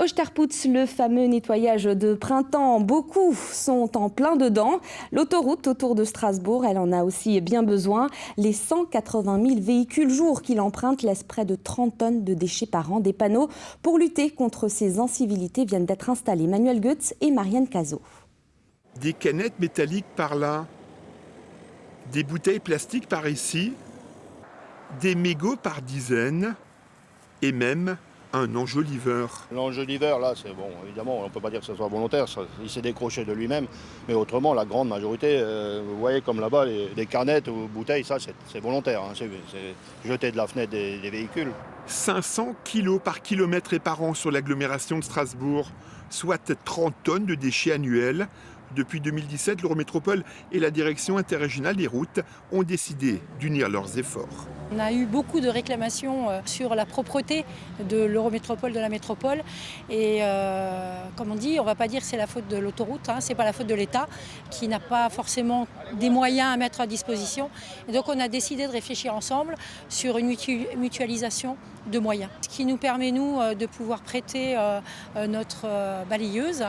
Osterputz, le fameux nettoyage de printemps, beaucoup sont en plein dedans. L'autoroute autour de Strasbourg, elle en a aussi bien besoin. Les 180 000 véhicules jour qui l'empruntent laissent près de 30 tonnes de déchets par an. Des panneaux pour lutter contre ces incivilités viennent d'être installés. Manuel Goetz et Marianne Cazot. Des canettes métalliques par là, des bouteilles plastiques par ici, des mégots par dizaines et même un enjoliveur. L'enjoliveur, là, c'est bon, évidemment, on ne peut pas dire que ce soit volontaire, il s'est décroché de lui-même. Mais autrement, la grande majorité, vous voyez comme là-bas, les canettes ou bouteilles, ça, c'est volontaire. Hein, c'est jeter de la fenêtre des véhicules. 500 kilos par kilomètre et par an sur l'agglomération de Strasbourg, soit 30 tonnes de déchets annuels. Depuis 2017, l'Eurométropole et la Direction interrégionale des routes ont décidé d'unir leurs efforts. On a eu beaucoup de réclamations sur la propreté de l'Eurométropole, de la métropole. Et comme on dit, on ne va pas dire que c'est la faute de l'autoroute, hein, ce n'est pas la faute de l'État qui n'a pas forcément des moyens à mettre à disposition. Et donc on a décidé de réfléchir ensemble sur une mutualisation de moyens. Ce qui nous permet, nous, de pouvoir prêter notre balayeuse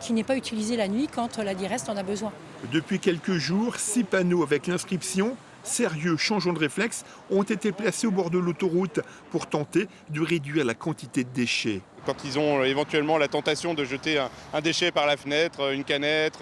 qui n'est pas utilisée la nuit quand la DIREST en a besoin. Depuis quelques jours, 6 panneaux avec l'inscription « Sérieux, changeons de réflexe » ont été placés au bord de l'autoroute pour tenter de réduire la quantité de déchets. Quand ils ont éventuellement la tentation de jeter un déchet par la fenêtre, une canette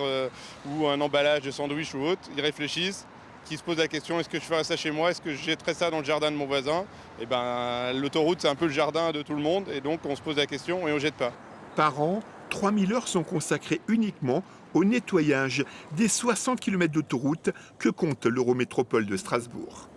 ou un emballage de sandwich ou autre, ils réfléchissent, qui se posent la question, est-ce que je ferais ça chez moi, est-ce que je jetterais ça dans le jardin de mon voisin? Et ben, l'autoroute, c'est un peu le jardin de tout le monde, et donc on se pose la question et on ne jette pas. Par an, 3000 heures sont consacrées uniquement au nettoyage des 60 km d'autoroute que compte l'Eurométropole de Strasbourg.